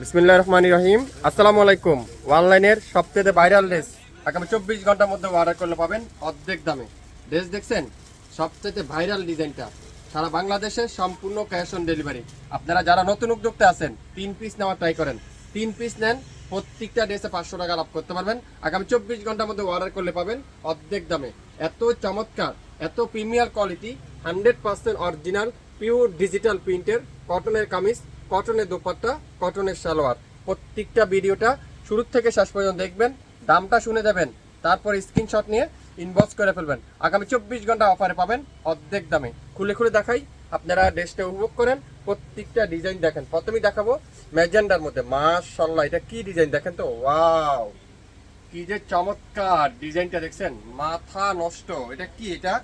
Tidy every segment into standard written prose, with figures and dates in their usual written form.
বিসমিল্লাহির রহমানির রহিম। আসসালামু আলাইকুম। অনলাইনের সবচেয়ে ভাইরাল ড্রেস আগামী 24 ঘন্টার মধ্যে অর্ডার করলে পাবেন অর্ধেক দামে। ড্রেস দেখছেন, সবচেয়ে ভাইরাল ডিজাইনটা, সারা বাংলাদেশে সম্পূর্ণ ক্যাশ অন ডেলিভারি। আপনারা যারা নতুন উদ্যোক্তা আছেন 3 পিস নেওয়ার ট্রাই করেন। 3 পিস নেন, প্রত্যেকটা ড্রেসে 500 টাকা লাভ করতে পারবেন। আগামী 24 ঘন্টার মধ্যে অর্ডার করলে পাবেন অর্ধেক দামে। এত চমৎকার, এত premier quality, 100% original pure digital প্রিন্টের কটনের কামিজ, কটনের দোপাট্টা, কটনের সালোয়ার। প্রত্যেকটা ভিডিওটা শুরু থেকে শেষ পর্যন্ত দেখবেন, দামটা শুনে যাবেন, তারপর স্ক্রিনশট নিয়ে ইনবক্স করে ফেলবেন। আগামী 24 ঘন্টা অফারে পাবেন অর্ধেক দামে। খুলে খুলে দেখাই, আপনারা ড্রেসটা উপভোগ করেন। প্রত্যেকটা ডিজাইন দেখেন। প্রথমেই দেখাবো ম্যাজেন্ডার মধ্যে। মাশাআল্লাহ, এটা কি ডিজাইন দেখেন তো, ওয়াও, কি যে চমৎকার ডিজাইনটা দেখছেন, মাথা নষ্ট। এটা কি, এটা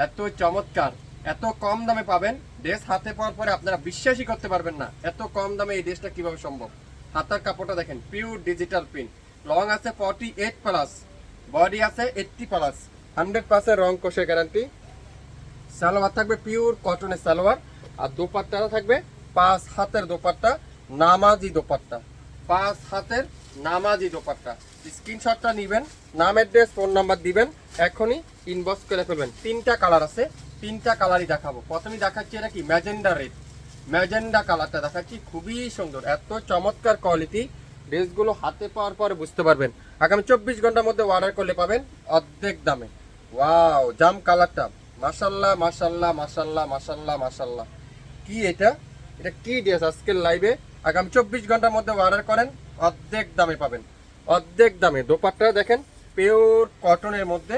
এত চমৎকার, এত কম দামে পাবেন। ড্রেস হাতে পাওয়ার পরে আপনারা বিশ্বাসই করতে পারবেন না এত কম দামে এই ড্রেসটা কিভাবে সম্ভব। হাতার কাপড়টা দেখেন, পিওর ডিজিটাল প্রিন্ট, লং আছে 48+, বডি আছে 80+, 100% রং কোষের গ্যারান্টি। সালোয়ার থাকবে পিওর কটনের সালোয়ার, আর দোপাট্টাটা থাকবে 5 হাতের দোপাট্টা, নামাজি দোপাট্টা, 5 হাতের নামাজি দোপাট্টা। স্ক্রিনশটটা নেবেন, নাম, অ্যাড্রেস, ফোন নাম্বার দিবেন, এখনই ইনবক্স করে ফেলবেন। 3টা কালার আছে, 3টা কালারই দেখাবো। প্রথমেই দেখাচ্ছি এটা কি, ম্যাজেন্ডা রেড, ম্যাজেন্ডা কালারটা দেখাচ্ছি, খুবই সুন্দর, এত চমৎকার কোয়ালিটি। ড্রেসগুলো হাতে পাওয়ার পরে বুঝতে পারবেন। আগামী 24 ঘন্টার মধ্যে অর্ডার করলে পাবেন অর্ধেক দামে। ওয়াও, জাম কালারটা, মাশাল্লাহ মাশাল্লাহ মাশাল্লাহ মাশাল্লাহ মাশাল্লাহ। কি এটা, এটা কি ড্রেস আজকের লাইভে। আগামী 24 ঘন্টার মধ্যে অর্ডার করেন, অর্ধেক দামে পাবেন, অর্ধেক দামে। দোপাট্টা দেখেন, পিওর কটনের মধ্যে,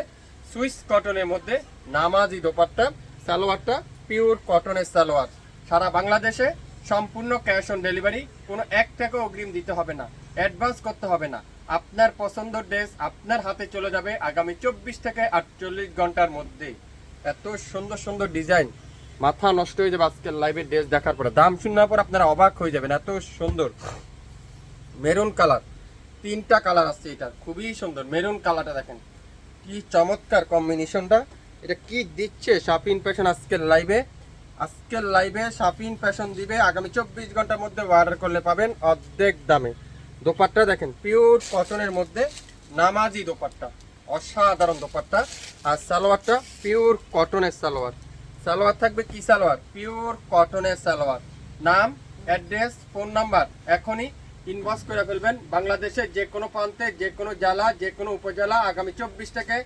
সুইস কটনের মধ্যে নামাজি দোপাট্টা, সালোয়ারটা পিওর কটনের সালোয়ার। সারা বাংলাদেশে সম্পূর্ণ ক্যাশ অন ডেলিভারি, কোনো 1 টাকা অগ্রিম দিতে হবে না, অ্যাডভান্স করতে হবে না। আপনার পছন্দের ড্রেস আপনার হাতে চলে যাবে আগামী 24 থেকে 48 ঘন্টার মধ্যে। এত সুন্দর সুন্দর ডিজাইন, মাথা নষ্ট হয়ে যাবে আজকের লাইভে ড্রেস দেখার পরে। দাম শোনার পর আপনারা অবাক হয়ে যাবেন, এত সুন্দর। মেরুন কালার, 3টা কালার আসছে, এটা খুবই সুন্দর। মেরুন কালারটা দেখেন, কি চমৎকার কম্বিনেশনটা। এটা কি দিচ্ছে শাপিন ফ্যাশন আজকের লাইভে। আজকের লাইভে শাপিন ফ্যাশন দিবে আগামী 24 ঘন্টার মধ্যে অর্ডার করলে পাবেন অর্ধেক দামে। দোপাট্টা দেখেন, পিওর কটনের মধ্যে নামাজি দোপাট্টা, অসাধারণ দোপাট্টা। আর সালোয়ারটা পিওর কটনের সালোয়ার। সালোয়ার থাকবে কি সালোয়ার, পিওর কটনের সালোয়ার। নাম, অ্যাড্রেস, ফোন নাম্বার এখনই ইনবক্স করে ফেলবেন। বাংলাদেশের যে কোনো প্রান্তে, যে কোনো জেলা, যে কোনো উপজেলা আগামী 24 থেকে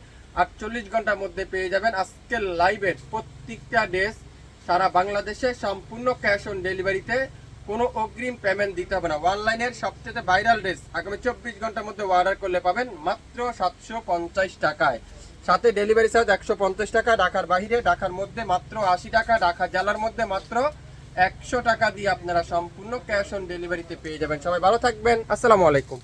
48 ঘন্টার মধ্যে পেয়ে যাবেন আজকের লাইভের প্রত্যেকটা ড্রেস। সারা বাংলাদেশে সম্পূর্ণ ক্যাশ অন ডেলিভারিতে, কোনো অগ্রিম পেমেন্ট দিতে হবে না। অনলাইনের সবচেয়ে ভাইরাল ড্রেস আগামী 24 ঘন্টার মধ্যে অর্ডার করলে পাবেন মাত্র 750 টাকায়, সাথে ডেলিভারি চার্জ 150 টাকা। ঢাকার বাইরে, ঢাকার মধ্যে মাত্র 80 টাকা, ঢাকা জেলার মধ্যে মাত্র 100 টাকা দিয়ে আপনারা সম্পূর্ণ ক্যাশ অন ডেলিভারিতে পেয়ে যাবেন। সবাই ভালো থাকবেন, আসসালামু আলাইকুম।